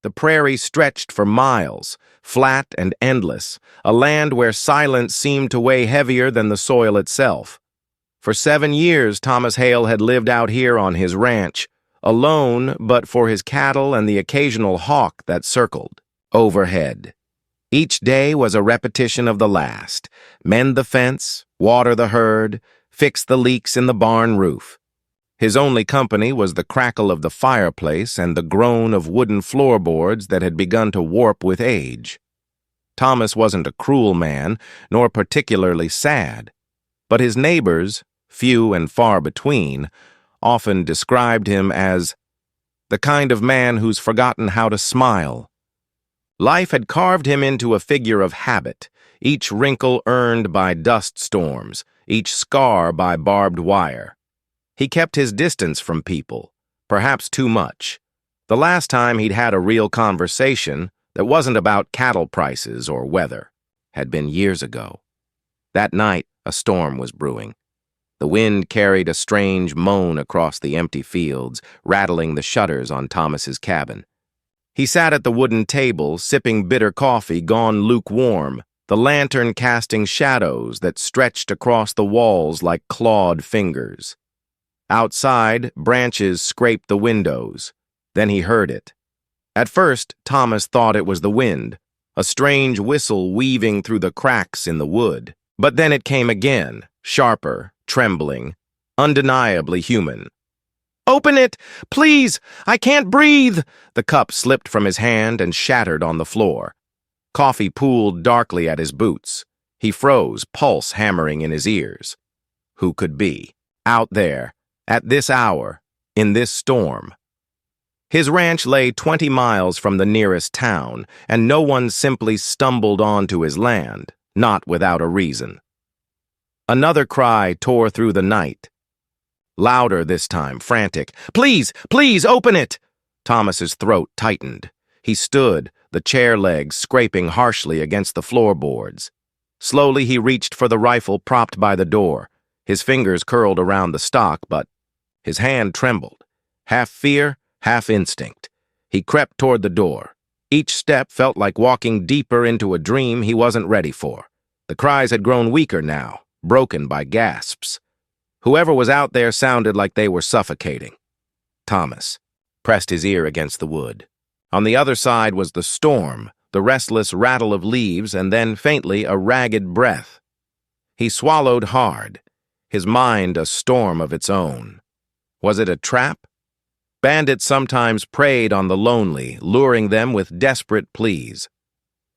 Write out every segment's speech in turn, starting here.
The prairie stretched for miles, flat and endless, a land where silence seemed to weigh heavier than the soil itself. For 7 years, Thomas Hale had lived out here on his ranch, alone but for his cattle and the occasional hawk that circled overhead. Each day was a repetition of the last: mend the fence, water the herd, fix the leaks in the barn roof. His only company was the crackle of the fireplace and the groan of wooden floorboards that had begun to warp with age. Thomas wasn't a cruel man, nor particularly sad, but his neighbors, few and far between, often described him as the kind of man who's forgotten how to smile. Life had carved him into a figure of habit, each wrinkle earned by dust storms, each scar by barbed wire. He kept his distance from people, perhaps too much. The last time he'd had a real conversation that wasn't about cattle prices or weather had been years ago. That night, a storm was brewing. The wind carried a strange moan across the empty fields, rattling the shutters on Thomas's cabin. He sat at the wooden table, sipping bitter coffee gone lukewarm, the lantern casting shadows that stretched across the walls like clawed fingers. Outside, branches scraped the windows. Then he heard it. At first, Thomas thought it was the wind, a strange whistle weaving through the cracks in the wood. But then it came again, sharper, trembling, undeniably human. "Open it! Please! I can't breathe!" The cup slipped from his hand and shattered on the floor. Coffee pooled darkly at his boots. He froze, pulse hammering in his ears. Who could be? Out there, at this hour, in this storm. His ranch lay 20 miles from the nearest town, and no one simply stumbled onto his land, not without a reason. Another cry tore through the night. Louder this time, frantic. "Please, please, open it!" Thomas's throat tightened. He stood, the chair legs scraping harshly against the floorboards. Slowly he reached for the rifle propped by the door. His fingers curled around the stock, but his hand trembled. Half fear, half instinct. He crept toward the door. Each step felt like walking deeper into a dream he wasn't ready for. The cries had grown weaker now, broken by gasps. Whoever was out there sounded like they were suffocating. Thomas pressed his ear against the wood. On the other side was the storm, the restless rattle of leaves, and then, faintly, a ragged breath. He swallowed hard, his mind a storm of its own. Was it a trap? Bandits sometimes preyed on the lonely, luring them with desperate pleas.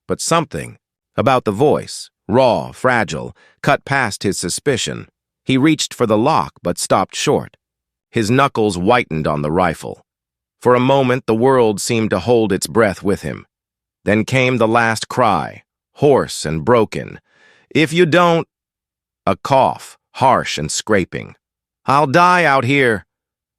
But something about the voice, raw, fragile, cut past his suspicion. He reached for the lock, but stopped short. His knuckles whitened on the rifle. For a moment, the world seemed to hold its breath with him. Then came the last cry, hoarse and broken. "If you don't—" A cough, harsh and scraping. "I'll die out here."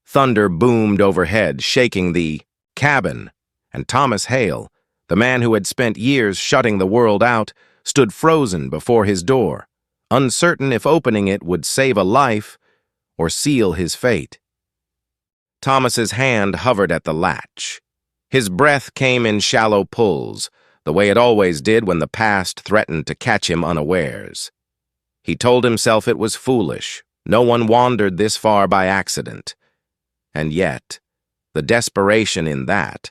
Thunder boomed overhead, shaking the cabin, and Thomas Hale, the man who had spent years shutting the world out, stood frozen before his door, uncertain if opening it would save a life or seal his fate. Thomas's hand hovered at the latch. His breath came in shallow pulls, the way it always did when the past threatened to catch him unawares. He told himself it was foolish. No one wandered this far by accident. And yet, the desperation in that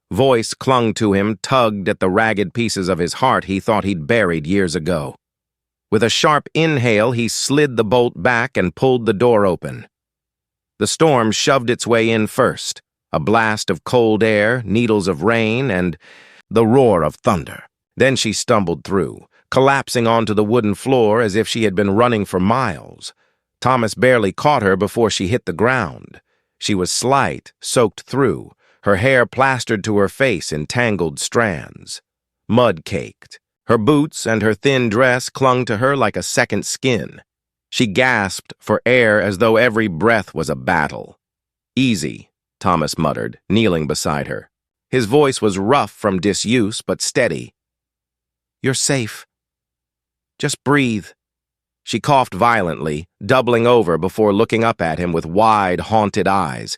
voice clung to him, tugged at the ragged pieces of his heart he thought he'd buried years ago. With a sharp inhale, he slid the bolt back and pulled the door open. The storm shoved its way in first, a blast of cold air, needles of rain, and the roar of thunder. Then she stumbled through, collapsing onto the wooden floor as if she had been running for miles. Thomas barely caught her before she hit the ground. She was slight, soaked through, her hair plastered to her face in tangled strands. Mud caked. Her boots and her thin dress clung to her like a second skin. She gasped for air as though every breath was a battle. "Easy," Thomas muttered, kneeling beside her. His voice was rough from disuse, but steady. "You're safe. Just breathe." She coughed violently, doubling over before looking up at him with wide, haunted eyes.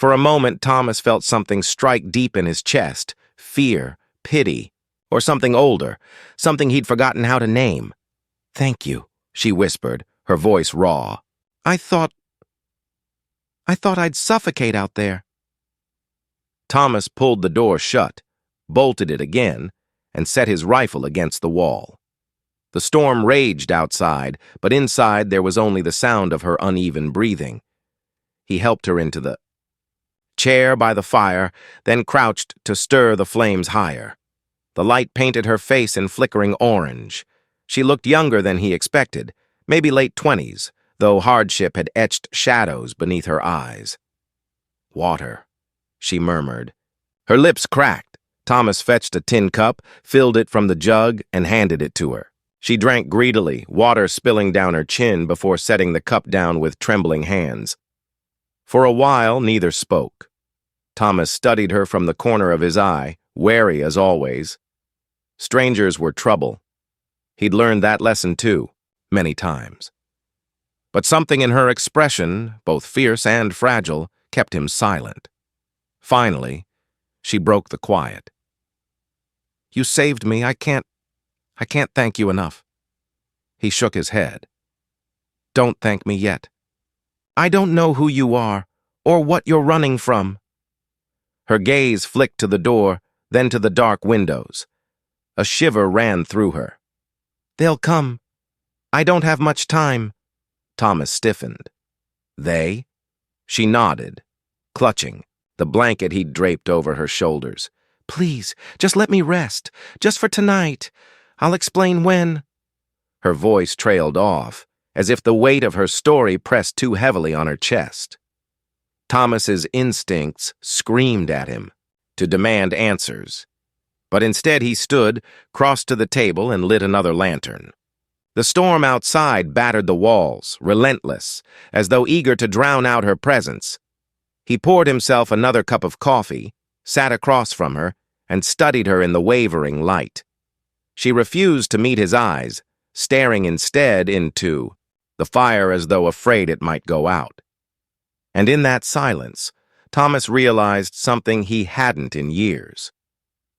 For a moment, Thomas felt something strike deep in his chest, fear, pity, or something older, something he'd forgotten how to name. "Thank you," she whispered, her voice raw. I thought I'd suffocate out there." Thomas pulled the door shut, bolted it again, and set his rifle against the wall. The storm raged outside, but inside there was only the sound of her uneven breathing. He helped her into the chair by the fire, then crouched to stir the flames higher. The light painted her face in flickering orange. She looked younger than he expected, maybe late 20s, though hardship had etched shadows beneath her eyes. "Water," she murmured. Her lips cracked. Thomas fetched a tin cup, filled it from the jug, and handed it to her. She drank greedily, water spilling down her chin before setting the cup down with trembling hands. For a while, neither spoke. Thomas studied her from the corner of his eye, wary as always. Strangers were trouble. He'd learned that lesson too, many times. But something in her expression, both fierce and fragile, kept him silent. Finally, she broke the quiet. "You saved me. I can't thank you enough." He shook his head. "Don't thank me yet. I don't know who you are, or what you're running from." Her gaze flicked to the door, then to the dark windows. A shiver ran through her. "They'll come. I don't have much time." Thomas stiffened. "They?" She nodded, clutching, the blanket he'd draped over her shoulders. "Please, just let me rest. Just for tonight. I'll explain when." Her voice trailed off, as if the weight of her story pressed too heavily on her chest. Thomas's instincts screamed at him to demand answers. But instead he stood, crossed to the table, and lit another lantern. The storm outside battered the walls, relentless, as though eager to drown out her presence. He poured himself another cup of coffee, sat across from her, and studied her in the wavering light. She refused to meet his eyes, staring instead into the fire as though afraid it might go out. And in that silence, Thomas realized something he hadn't in years.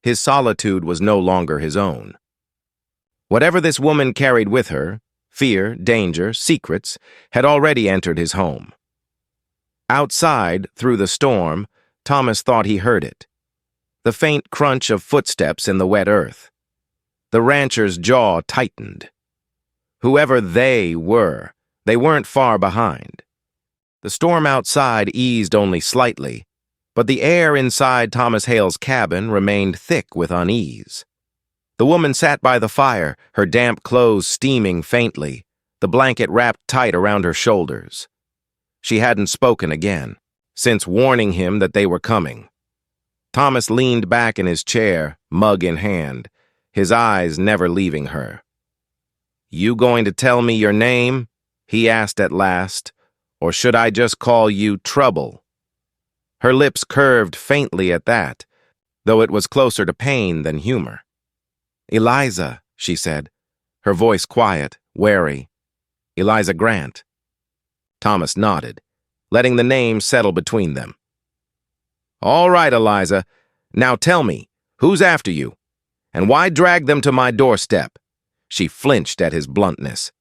His solitude was no longer his own. Whatever this woman carried with her, fear, danger, secrets, had already entered his home. Outside, through the storm, Thomas thought he heard it. The faint crunch of footsteps in the wet earth. The rancher's jaw tightened. Whoever they weren't far behind. The storm outside eased only slightly, but the air inside Thomas Hale's cabin remained thick with unease. The woman sat by the fire, her damp clothes steaming faintly, the blanket wrapped tight around her shoulders. She hadn't spoken again, since warning him that they were coming. Thomas leaned back in his chair, mug in hand, his eyes never leaving her. "You going to tell me your name?" he asked at last. "Or should I just call you Trouble?" Her lips curved faintly at that, though it was closer to pain than humor. "Eliza," she said, her voice quiet, wary. "Eliza Grant." Thomas nodded, letting the name settle between them. "All right, Eliza. Now tell me, who's after you? And why drag them to my doorstep?" She flinched at his bluntness.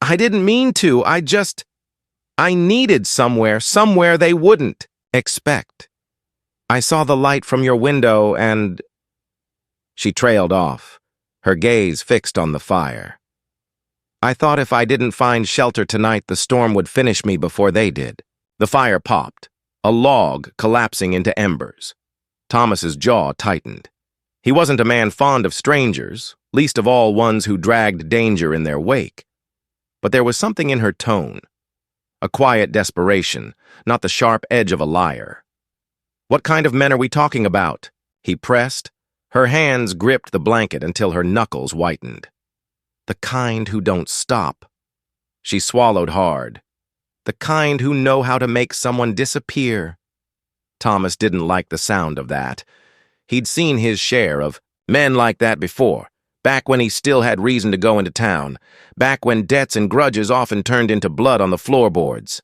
"I didn't mean to. I needed somewhere they wouldn't expect. I saw the light from your window and—" She trailed off, her gaze fixed on the fire. "I thought if I didn't find shelter tonight, the storm would finish me before they did." The fire popped, a log collapsing into embers. Thomas's jaw tightened. He wasn't a man fond of strangers, least of all ones who dragged danger in their wake. But there was something in her tone. A quiet desperation, not the sharp edge of a liar. "What kind of men are we talking about?" he pressed. Her hands gripped the blanket until her knuckles whitened. "The kind who don't stop." She swallowed hard. "The kind who know how to make someone disappear." Thomas didn't like the sound of that. He'd seen his share of men like that before, back when he still had reason to go into town, back when debts and grudges often turned into blood on the floorboards.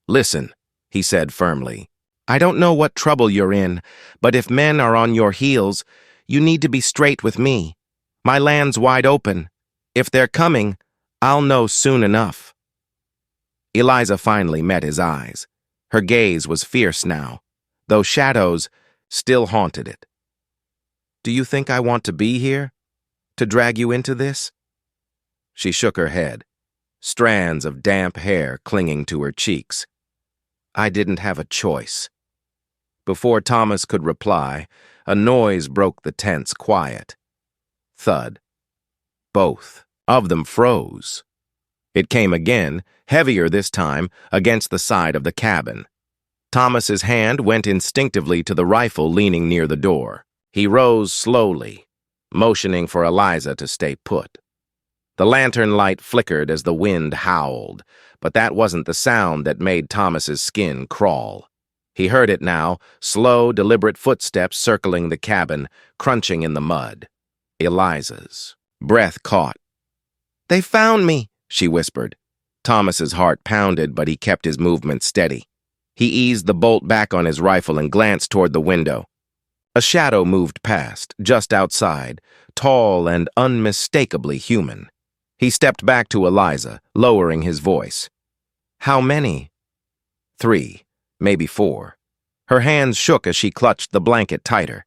"Listen," he said firmly. I don't know what trouble you're in, but if men are on your heels, you need to be straight with me. My land's wide open. If they're coming, I'll know soon enough." Eliza finally met his eyes. Her gaze was fierce now, though shadows still haunted it. "Do you think I want to be here? To drag you into this?" She shook her head, strands of damp hair clinging to her cheeks. "I didn't have a choice." Before Thomas could reply, a noise broke the tense quiet. Thud. Both of them froze. It came again, heavier this time, against the side of the cabin. Thomas's hand went instinctively to the rifle leaning near the door. He rose slowly, motioning for Eliza to stay put. The lantern light flickered as the wind howled, but that wasn't the sound that made Thomas's skin crawl. He heard it now, slow, deliberate footsteps circling the cabin, crunching in the mud. Eliza's breath caught. "They found me," she whispered. Thomas's heart pounded, but he kept his movement steady. He eased the bolt back on his rifle and glanced toward the window. A shadow moved past, just outside, tall and unmistakably human. He stepped back to Eliza, lowering his voice. "How many?" "3, maybe 4. Her hands shook as she clutched the blanket tighter.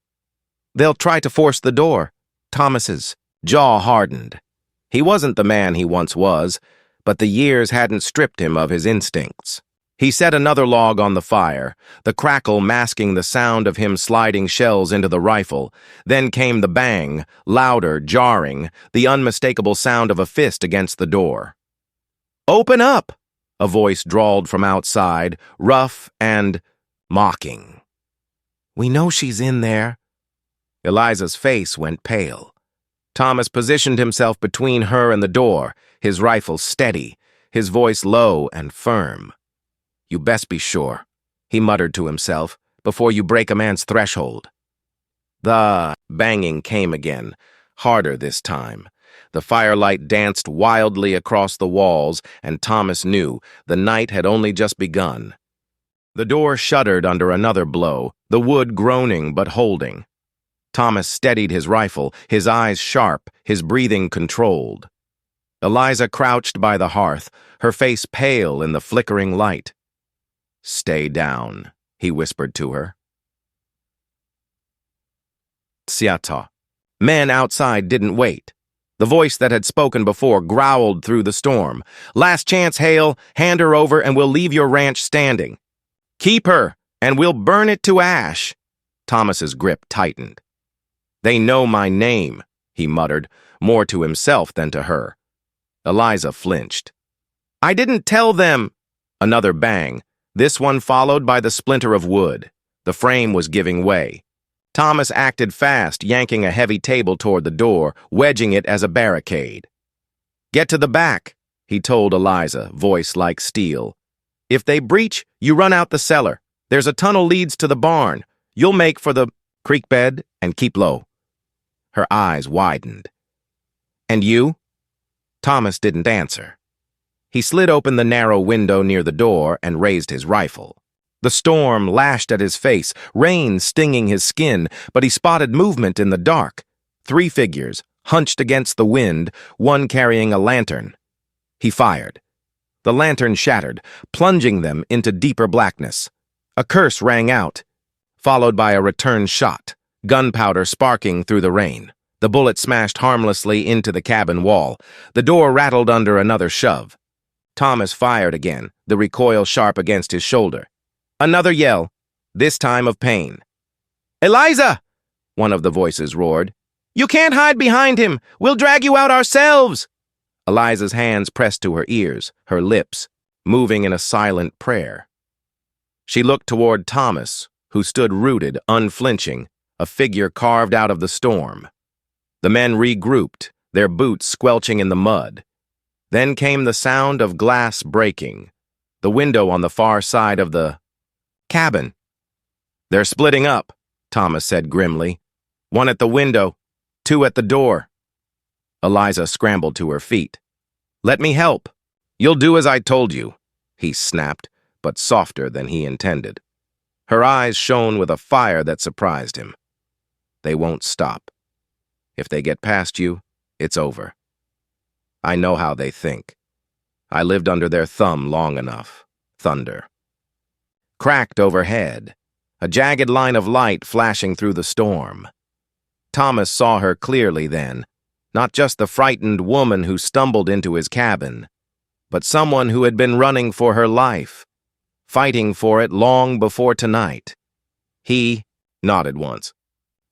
"They'll try to force the door." Thomas's jaw hardened. He wasn't the man he once was, but the years hadn't stripped him of his instincts. He set another log on the fire, the crackle masking the sound of him sliding shells into the rifle. Then came the bang, louder, jarring, the unmistakable sound of a fist against the door. "Open up!" a voice drawled from outside, rough and mocking. "We know she's in there." Eliza's face went pale. Thomas positioned himself between her and the door, his rifle steady, his voice low and firm. "You best be sure," he muttered to himself, "before you break a man's threshold." The banging came again, harder this time. The firelight danced wildly across the walls, and Thomas knew the night had only just begun. The door shuddered under another blow, the wood groaning but holding. Thomas steadied his rifle, his eyes sharp, his breathing controlled. Eliza crouched by the hearth, her face pale in the flickering light. "Stay down," he whispered to her. Tsiata. Men outside didn't wait. The voice that had spoken before growled through the storm. "Last chance, Hale. Hand her over and we'll leave your ranch standing. Keep her, and we'll burn it to ash." Thomas's grip tightened. "They know my name," he muttered, more to himself than to her. Eliza flinched. "I didn't tell them." Another bang, this one followed by the splinter of wood. The frame was giving way. Thomas acted fast, yanking a heavy table toward the door, wedging it as a barricade. "Get to the back," he told Eliza, voice like steel. "If they breach, you run out the cellar. There's a tunnel leads to the barn. You'll make for the creek bed and keep low." Her eyes widened. "And you?" Thomas didn't answer. He slid open the narrow window near the door and raised his rifle. The storm lashed at his face, rain stinging his skin, but he spotted movement in the dark. 3 figures, hunched against the wind, one carrying a lantern. He fired. The lantern shattered, plunging them into deeper blackness. A curse rang out, followed by a return shot, gunpowder sparking through the rain. The bullet smashed harmlessly into the cabin wall. The door rattled under another shove. Thomas fired again, the recoil sharp against his shoulder. Another yell, this time of pain. "Eliza!" one of the voices roared. "You can't hide behind him! We'll drag you out ourselves!" Eliza's hands pressed to her ears, her lips moving in a silent prayer. She looked toward Thomas, who stood rooted, unflinching, a figure carved out of the storm. The men regrouped, their boots squelching in the mud. Then came the sound of glass breaking, the window on the far side of the cabin. "They're splitting up," Thomas said grimly. "1 at the window, 2 at the door." Eliza scrambled to her feet. "Let me help." "You'll do as I told you," he snapped, but softer than he intended. Her eyes shone with a fire that surprised him. They won't stop. If they get past you, it's over. I know how they think. I lived under their thumb long enough. Thunder. Cracked overhead, a jagged line of light flashing through the storm. Thomas saw her clearly then, not just the frightened woman who stumbled into his cabin, but someone who had been running for her life, fighting for it long before tonight. He nodded once.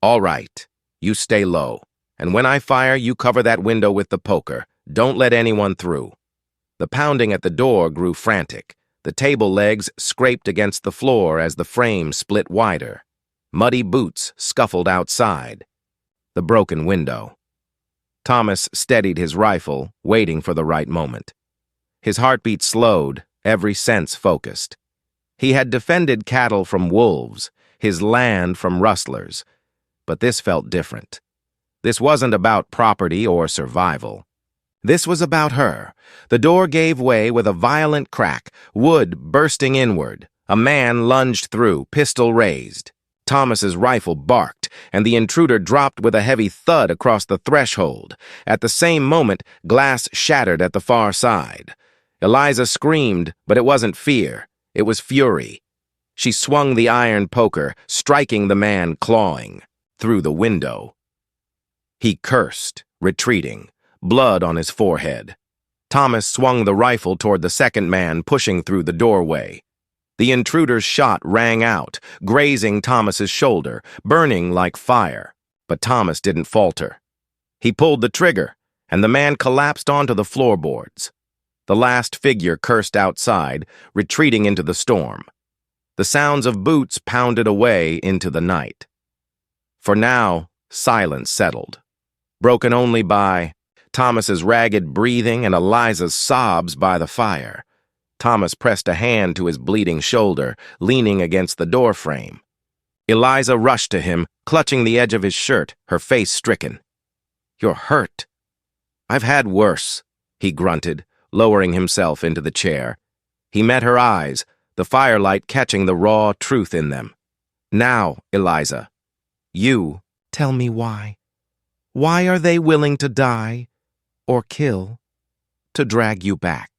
All right, you stay low, and when I fire, you cover that window with the poker. Don't let anyone through. The pounding at the door grew frantic. The table legs scraped against the floor as the frame split wider. Muddy boots scuffled outside. The broken window. Thomas steadied his rifle, waiting for the right moment. His heartbeat slowed, every sense focused. He had defended cattle from wolves, his land from rustlers. But this felt different. This wasn't about property or survival. This was about her. The door gave way with a violent crack, wood bursting inward. A man lunged through, pistol raised. Thomas's rifle barked, and the intruder dropped with a heavy thud across the threshold. At the same moment, glass shattered at the far side. Eliza screamed, but it wasn't fear. It was fury. She swung the iron poker, striking the man clawing through the window. He cursed, retreating, blood on his forehead. Thomas swung the rifle toward the second man pushing through the doorway. The intruder's shot rang out, grazing Thomas's shoulder, burning like fire. But Thomas didn't falter. He pulled the trigger, and the man collapsed onto the floorboards. The last figure cursed outside, retreating into the storm. The sounds of boots pounded away into the night. For now, silence settled, broken only by Thomas's ragged breathing and Eliza's sobs by the fire. Thomas pressed a hand to his bleeding shoulder, leaning against the doorframe. Eliza rushed to him, clutching the edge of his shirt, her face stricken. "You're hurt." "I've had worse," he grunted, lowering himself into the chair. He met her eyes, the firelight catching the raw truth in them. "Now, Eliza, you tell me why. Why are they willing to die, or kill, to drag you back?"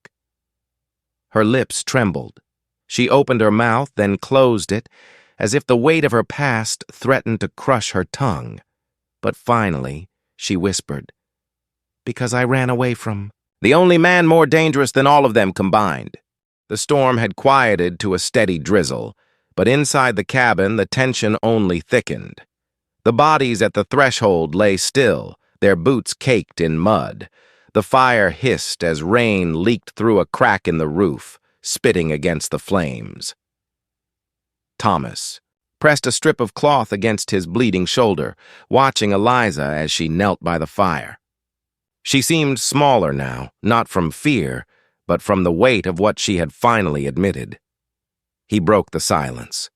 Her lips trembled. She opened her mouth, then closed it, as if the weight of her past threatened to crush her tongue. But finally, she whispered, "Because I ran away from the only man more dangerous than all of them combined." The storm had quieted to a steady drizzle, but inside the cabin the tension only thickened. The bodies at the threshold lay still, their boots caked in mud. The fire hissed as rain leaked through a crack in the roof, spitting against the flames. Thomas pressed a strip of cloth against his bleeding shoulder, watching Eliza as she knelt by the fire. She seemed smaller now, not from fear, but from the weight of what she had finally admitted. He broke the silence.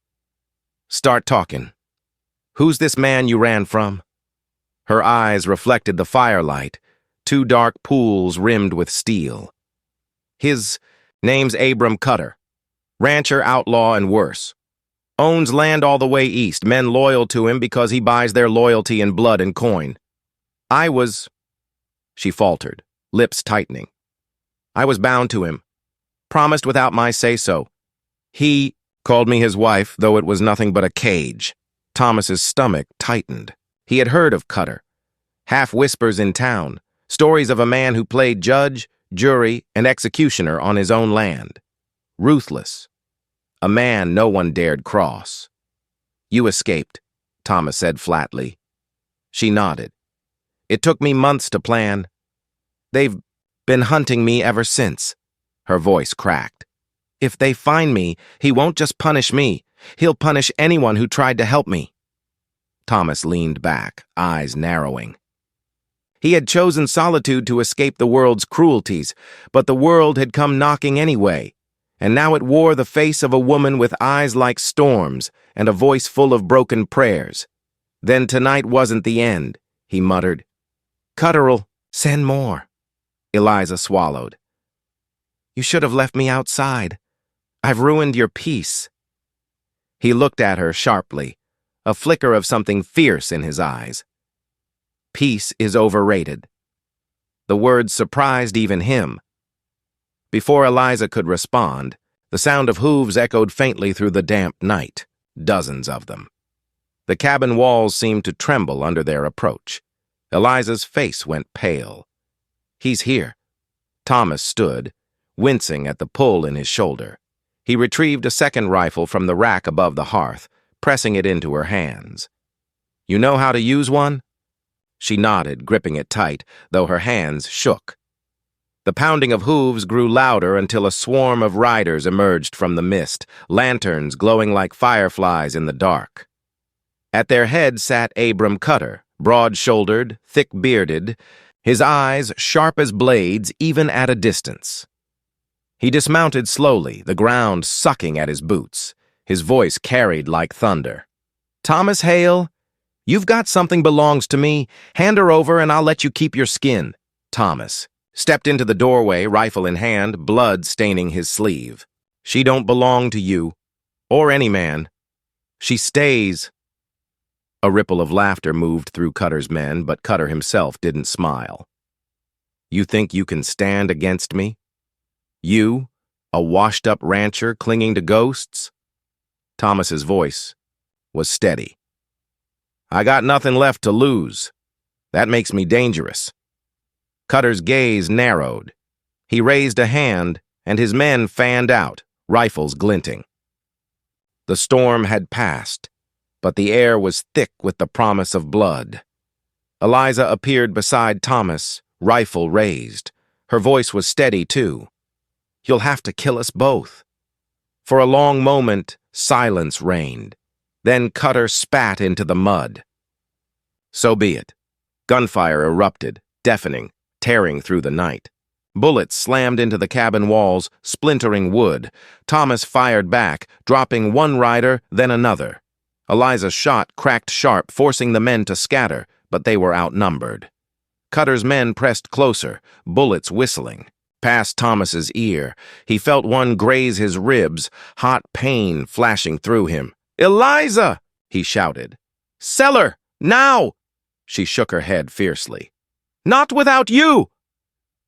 "Start talking. Who's this man you ran from?" Her eyes reflected the firelight, two dark pools rimmed with steel. "His name's Abram Cutter. Rancher, outlaw, and worse. Owns land all the way east, men loyal to him because he buys their loyalty in blood and coin. I was..." She faltered, lips tightening. "I was bound to him. Promised without my say-so. He called me his wife, though it was nothing but a cage." Thomas's stomach tightened. He had heard of Cutter. Half whispers in town, stories of a man who played judge, jury, and executioner on his own land. Ruthless. A man no one dared cross. "You escaped," Thomas said flatly. She nodded. "It took me months to plan. They've been hunting me ever since." Her voice cracked. "If they find me, he won't just punish me. He'll punish anyone who tried to help me." Thomas leaned back, eyes narrowing. He had chosen solitude to escape the world's cruelties, but the world had come knocking anyway, and now it wore the face of a woman with eyes like storms and a voice full of broken prayers. "Then tonight wasn't the end," he muttered. "Cutter'll send more." Eliza swallowed. "You should have left me outside. I've ruined your peace." He looked at her sharply, a flicker of something fierce in his eyes. Peace is overrated. The words surprised even him. Before Eliza could respond, the sound of hooves echoed faintly through the damp night, dozens of them. The cabin walls seemed to tremble under their approach. Eliza's face went pale. "He's here." Thomas stood, wincing at the pull in his shoulder. He retrieved a second rifle from the rack above the hearth, pressing it into her hands. "You know how to use one?" She nodded, gripping it tight, though her hands shook. The pounding of hooves grew louder until a swarm of riders emerged from the mist, lanterns glowing like fireflies in the dark. At their head sat Abram Cutter, broad-shouldered, thick-bearded, his eyes sharp as blades even at a distance. He dismounted slowly, the ground sucking at his boots. His voice carried like thunder. "Thomas Hale, you've got something belongs to me. Hand her over and I'll let you keep your skin." Thomas stepped into the doorway, rifle in hand, blood staining his sleeve. "She don't belong to you, or any man. She stays." A ripple of laughter moved through Cutter's men, but Cutter himself didn't smile. "You think you can stand against me? You, a washed-up rancher clinging to ghosts?" Thomas's voice was steady. "I got nothing left to lose. That makes me dangerous." Cutter's gaze narrowed. He raised a hand, and his men fanned out, rifles glinting. The storm had passed, but the air was thick with the promise of blood. Eliza appeared beside Thomas, rifle raised. Her voice was steady, too. "You'll have to kill us both." For a long moment, silence reigned. Then Cutter spat into the mud. So be it. Gunfire erupted, deafening, tearing through the night. Bullets slammed into the cabin walls, splintering wood. Thomas fired back, dropping one rider, then another. Eliza's shot cracked sharp, forcing the men to scatter, but they were outnumbered. Cutter's men pressed closer, bullets whistling. Past Thomas's ear, he felt one graze his ribs, hot pain flashing through him. "Eliza!" he shouted. "Sell her! Now!" She shook her head fiercely. "Not without you!"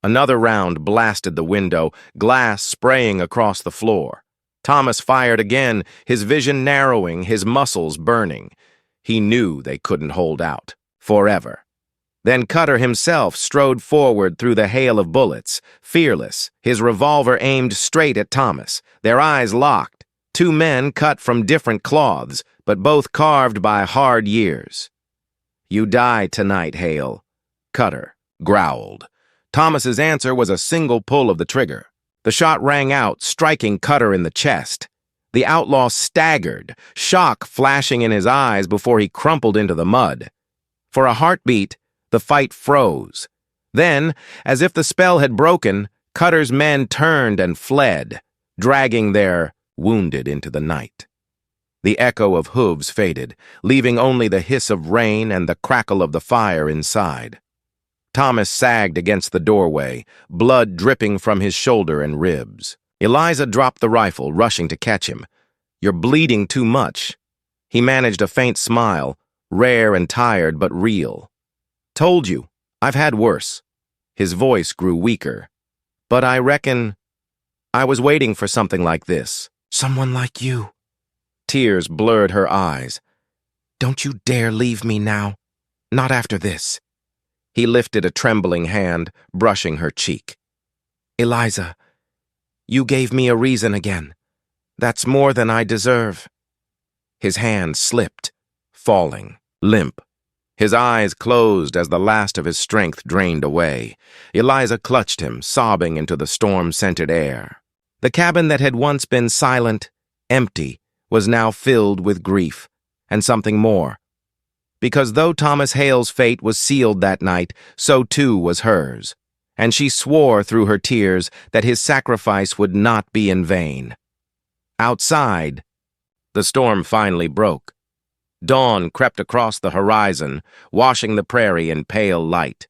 Another round blasted the window, glass spraying across the floor. Thomas fired again, his vision narrowing, his muscles burning. He knew they couldn't hold out. Forever. Then Cutter himself strode forward through the hail of bullets, fearless, his revolver aimed straight at Thomas, their eyes locked. Two men cut from different cloths, but both carved by hard years. "You die tonight, Hale," Cutter growled. Thomas's answer was a single pull of the trigger. The shot rang out, striking Cutter in the chest. The outlaw staggered, shock flashing in his eyes before he crumpled into the mud. For a heartbeat, the fight froze. Then, as if the spell had broken, Cutter's men turned and fled, dragging their wounded into the night. The echo of hooves faded, leaving only the hiss of rain and the crackle of the fire inside. Thomas sagged against the doorway, blood dripping from his shoulder and ribs. Eliza dropped the rifle, rushing to catch him. "You're bleeding too much." He managed a faint smile, rare and tired but real. "Told you, I've had worse." His voice grew weaker. "But I reckon I was waiting for something like this." "Someone like you." Tears blurred her eyes. "Don't you dare leave me now. Not after this." He lifted a trembling hand, brushing her cheek. "Eliza, you gave me a reason again. That's more than I deserve." His hand slipped, falling, limp. His eyes closed as the last of his strength drained away. Eliza clutched him, sobbing into the storm-scented air. The cabin that had once been silent, empty, was now filled with grief, and something more. Because though Thomas Hale's fate was sealed that night, so too was hers, and she swore through her tears that his sacrifice would not be in vain. Outside, the storm finally broke. Dawn crept across the horizon, washing the prairie in pale light.